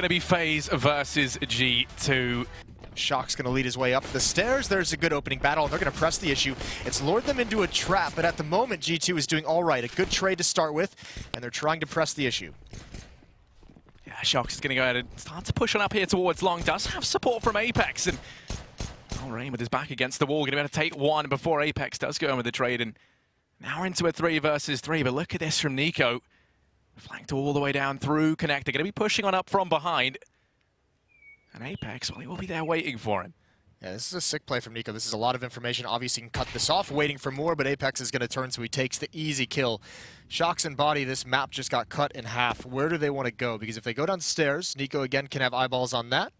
going to be FaZe versus G2. Shock's going to lead his way up the stairs. There's a good opening battle, and they're going to press the issue. It's lured them into a trap, but at the moment, G2 is doing all right. A good trade to start with, and they're trying to press the issue. Yeah, Shock's going to go ahead and start to push on up here towards Long. Does have support from Apex, and Rain with his back against the wall, going to be able to take one before Apex does go in with the trade, and now we're into a 3 versus 3, but look at this from Nico. Flanked all the way down through Connector, going to be pushing on up from behind. And Apex, well, he will be there waiting for him. Yeah, this is a sick play from Nico. This is a lot of information. Obviously, he can cut this off, waiting for more, but Apex is going to turn, so he takes the easy kill. Shock's and Body, this map just got cut in half. Where do they want to go? Because if they go downstairs, Nico again can have eyeballs on that.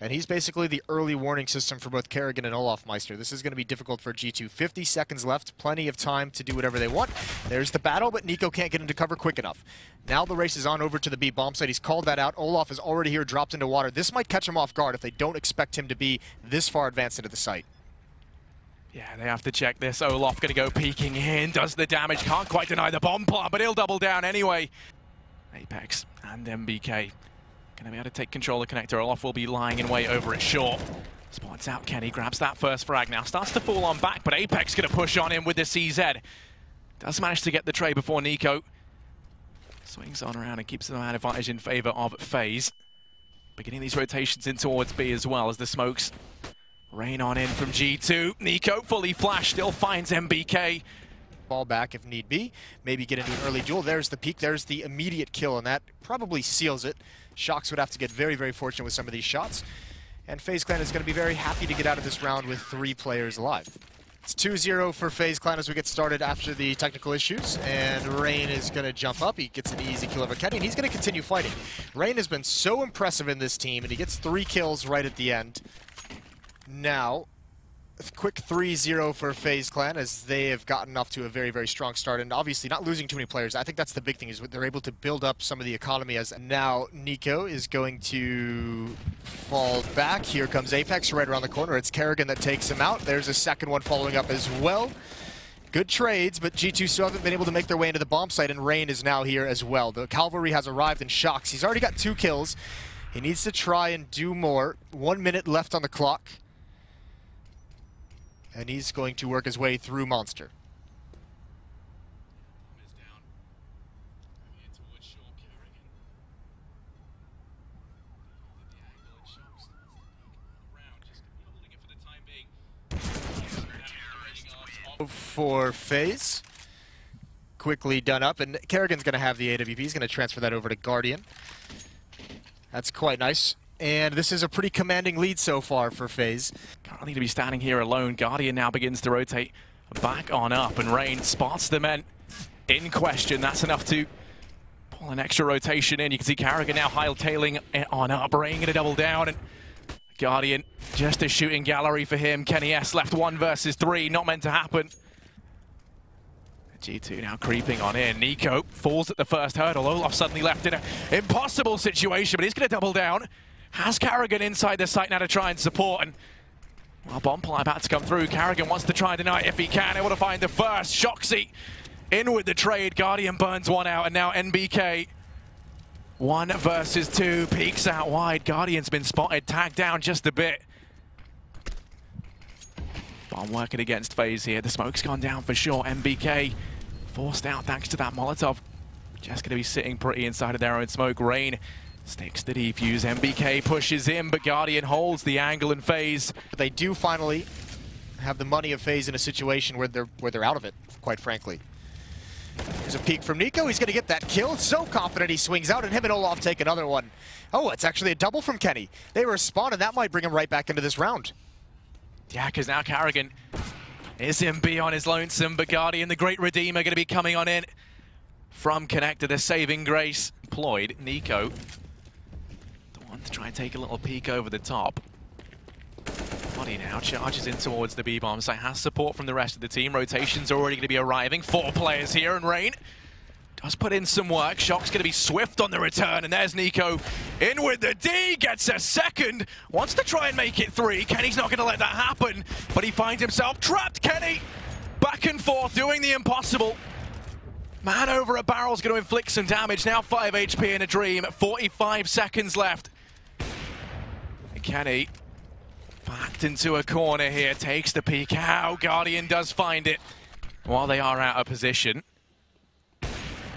And he's basically the early warning system for both Kerrigan and Olofmeister. This is going to be difficult for G2. 50 seconds left, plenty of time to do whatever they want. There's the battle, but Nico can't get into cover quick enough. Now the race is on over to the B bomb site. He's called that out. Olof is already here, dropped into water. This might catch him off guard if they don't expect him to be this far advanced into the site. Yeah, they have to check this. Olof going to go peeking in, does the damage, can't quite deny the bomb plant, but he'll double down anyway. Apex and MBK. Going to be able to take control of Connector. Olof will be lying in wait over at short. Spots out Kenny, grabs that first frag now. Starts to fall on back, but Apex going to push on in with the CZ. Does manage to get the trade before Nico. Swings on around and keeps the man advantage in favor of FaZe. Beginning these rotations in towards B as well as the smokes rain on in from G2. Nico fully flashed, still finds MBK. Ball back if need be. Maybe get into an early duel. There's the peak. There's the immediate kill, and that probably seals it. Shocks would have to get very, very fortunate with some of these shots. And FaZe Clan is going to be very happy to get out of this round with 3 players alive. It's 2-0 for FaZe Clan as we get started after the technical issues. And Rain is going to jump up. He gets an easy kill over Kenny, and he's going to continue fighting. Rain has been so impressive in this team, and he gets 3 kills right at the end. Now, a quick 3-0 for FaZe Clan as they have gotten off to a very, very strong start, and obviously not losing too many players. I think that's the big thing, is they're able to build up some of the economy. As now Nico is going to fall back. Here comes Apex right around the corner. It's Kerrigan that takes him out. There's a second one following up as well. Good trades, but G2 still haven't been able to make their way into the bomb site, and Rain is now here as well. The cavalry has arrived in Shocks. He's already got 2 kills. He needs to try and do more. 1 minute left on the clock. And he's going to work his way through Monster. For FaZe. Quickly done up, and Kerrigan's going to have the AWP. He's going to transfer that over to Guardian. That's quite nice. And this is a pretty commanding lead so far for FaZe. Currently to be standing here alone. Guardian now begins to rotate back on up, and Rain spots the men in question. That's enough to pull an extra rotation in. You can see Kerrigan now hightailing on up. Rain going to double down, and Guardian just a shooting gallery for him. Kenny S left 1 versus 3, not meant to happen. G2 now creeping on in. Nico falls at the first hurdle. Olof suddenly left in an impossible situation, but he's going to double down. Has Kerrigan inside the site now to try and support, and well, bomb plant about to come through. Kerrigan wants to try and deny it if he can, able to find the first. Shoxy in with the trade. Guardian burns 1 out, and now NBK 1 versus 2 peeks out wide. Guardian's been spotted, tagged down just a bit. Bomb working against FaZe here. The smoke's gone down for sure. NBK forced out thanks to that Molotov. Just going to be sitting pretty inside of their own smoke. Rain sticks the defuse. MBK pushes in, but Guardian holds the angle in FaZe. They do finally have the money of FaZe in a situation where they're out of it, quite frankly. There's a peek from Nico. He's going to get that kill. So confident he swings out, and him and Olof take another one. Oh, it's actually a double from Kenny. They respond, and that might bring him right back into this round. Yeah, because now Kerrigan is in B on his lonesome, but Guardian, the great redeemer, going to be coming on in from Connector, the saving grace. Employed Nico. To try and take a little peek over the top. Body now charges in towards the B-bomb site, has support from the rest of the team. Rotation's already going to be arriving. 4 players here, and Rain does put in some work. Shock's going to be swift on the return, and there's Nico in with the D, gets a second, wants to try and make it 3. Kenny's not going to let that happen, but he finds himself trapped. Kenny back and forth doing the impossible. Man over a barrel's going to inflict some damage. Now 5 HP in a dream, 45 seconds left. Kenny backed into a corner here, takes the peek out. Guardian does find it while they are out of position.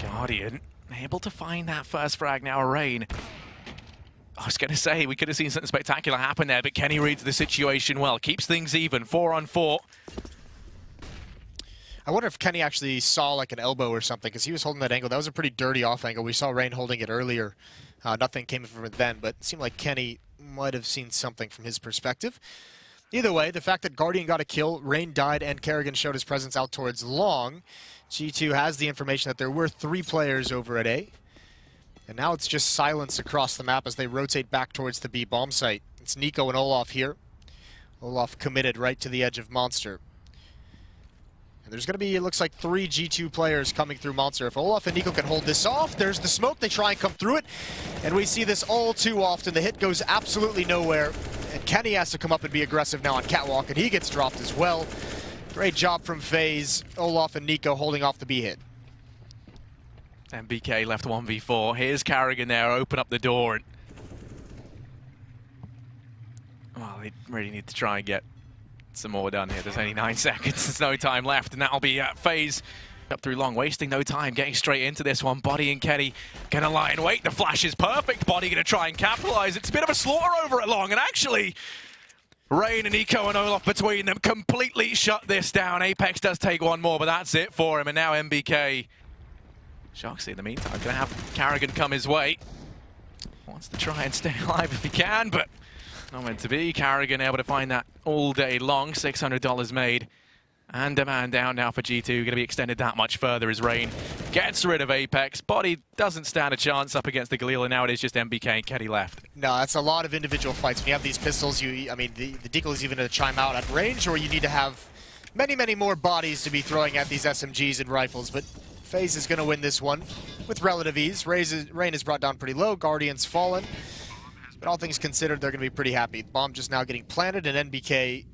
Guardian able to find that first frag now. Rain. I was going to say, we could have seen something spectacular happen there, but Kenny reads the situation well. Keeps things even, 4-on-4. I wonder if Kenny actually saw like an elbow or something, because he was holding that angle. That was a pretty dirty off angle. We saw Rain holding it earlier. Nothing came from it then, but it seemed like Kenny might have seen something from his perspective. Either way, the fact that Guardian got a kill, Rain died, and Kerrigan showed his presence out towards Long. G2 has the information that there were 3 players over at A. And now it's just silence across the map as they rotate back towards the B bomb site. It's Nico and Olof here. Olof committed right to the edge of Monster. And there's going to be, it looks like, 3 G2 players coming through Monster. If Olof and Nico can hold this off, there's the smoke. They try and come through it. And we see this all too often. The hit goes absolutely nowhere. And Kenny has to come up and be aggressive now on Catwalk, and he gets dropped as well. Great job from FaZe. Olof and Nico holding off the B hit. MBK left 1v4. Here's Kerrigan there, open up the door. And well, they really need to try and get some more done here. There's only 9 seconds. There's no time left, and that'll be FaZe up through Long, wasting no time, getting straight into this one. Body and Kenny gonna lie in wait. The flash is perfect. Body gonna try and capitalize. It's a bit of a slaughter over at Long, and actually, Rain and Nico and Olof between them completely shut this down. Apex does take one more, but that's it for him, and now MBK. Shoxy, in the meantime, gonna have Kerrigan come his way. Wants to try and stay alive if he can, but not meant to be. Kerrigan able to find that all day long. $600 made. And a man down now for G2. Gonna be extended that much further as Rain gets rid of Apex. Body doesn't stand a chance up against the Galil, and now it is just MBK and Kenny left. No, that's a lot of individual fights. When you have these pistols, I mean, the deagle is even to chime out at range, or you need to have many, many more bodies to be throwing at these SMGs and rifles, but FaZe is going to win this one with relative ease. Rain is brought down pretty low. Guardian's fallen. But all things considered, they're going to be pretty happy. The bomb just now getting planted, and NBK...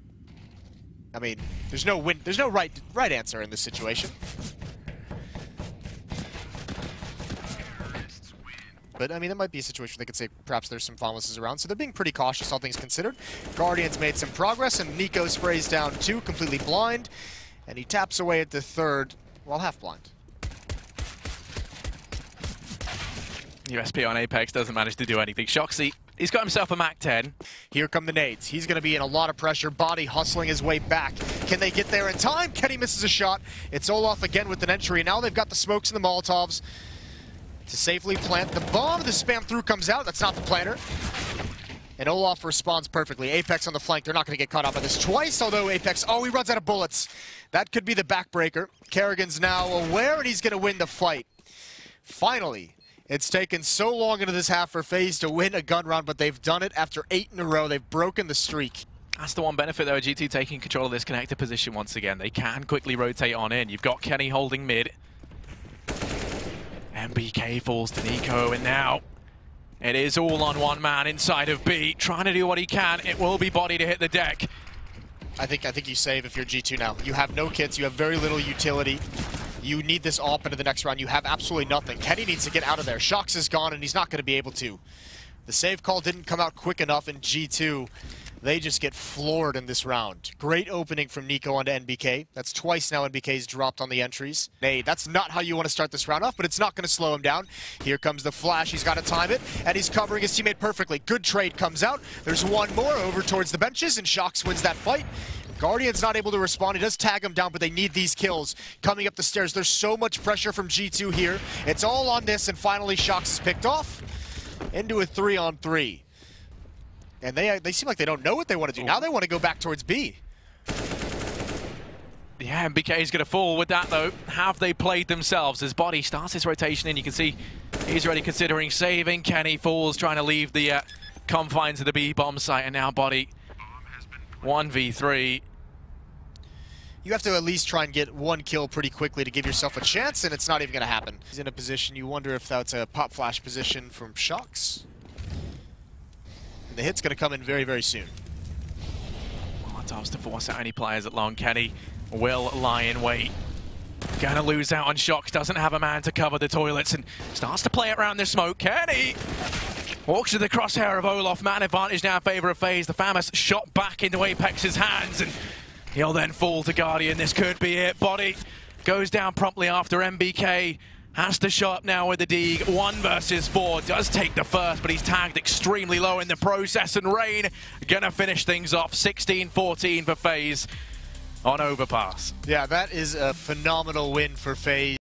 I mean, there's no right answer in this situation. But, I mean, that might be a situation where they could say perhaps there's some Faunlesses around. So they're being pretty cautious, all things considered. Guardian's made some progress, and Nico sprays down 2, completely blind. And he taps away at the 3rd while half blind. USP on Apex doesn't manage to do anything. Shoxy, he's got himself a MAC-10. Here come the nades. He's going to be in a lot of pressure. Body hustling his way back. Can they get there in time? Kenny misses a shot. It's Olof again with an entry. Now they've got the smokes and the Molotovs to safely plant the bomb. The spam through comes out. That's not the planter. And Olof responds perfectly. Apex on the flank. They're not going to get caught up by this twice, although Apex... Oh, he runs out of bullets. That could be the backbreaker. Kerrigan's now aware, and he's going to win the fight. Finally. It's taken so long into this half for FaZe to win a gun round, but they've done it after 8 in a row. They've broken the streak. That's the one benefit, though, G2 taking control of this connector position once again. They can quickly rotate on in. You've got Kenny holding mid. MBK falls to Nico, and now it is all on one man inside of B, trying to do what he can. It will be Body to hit the deck. I think you save if you're G2 now. You have no kits. You have very little utility. You need this AWP into the next round. You have absolutely nothing. Kenny needs to get out of there. Shox is gone, and he's not going to be able to. The save call didn't come out quick enough in G2. They just get floored in this round. Great opening from Nico onto NBK. That's twice now NBK's dropped on the entries. Hey, that's not how you want to start this round off, but it's not going to slow him down. Here comes the flash. He's got to time it, and he's covering his teammate perfectly. Good trade comes out. There's one more over towards the benches, and Shox wins that fight. Guardian's not able to respond. He does tag him down, but they need these kills. Coming up the stairs, there's so much pressure from G2 here. It's all on this, and finally Shox is picked off into a 3-on-3. And they seem like they don't know what they want to do. Now they want to go back towards B. Yeah, MBK is going to fall with that, though. Have they played themselves? As Body starts his rotation in, you can see he's already considering saving. Kenny falls, trying to leave the confines of the B bomb site, and now Body 1v3. You have to at least try and get one kill pretty quickly to give yourself a chance, and it's not even going to happen. He's in a position, you wonder if that's a pop flash position from Shox. And the hit's going to come in very, very soon. Molotovs to force out any players at long. Kenny will lie in wait. Gonna lose out on Shox, doesn't have a man to cover the toilets, and starts to play it around the smoke. Kenny Walks to the crosshair of Olof. Man advantage now in favor of FaZe. The famous shot back into Apex's hands, and he'll then fall to Guardian. This could be it. Body goes down promptly after MBK. Has to show up now with the Deeg. 1 versus 4. Does take the first, but he's tagged extremely low in the process. And Rain gonna finish things off. 16-14 for FaZe on Overpass. Yeah, that is a phenomenal win for FaZe.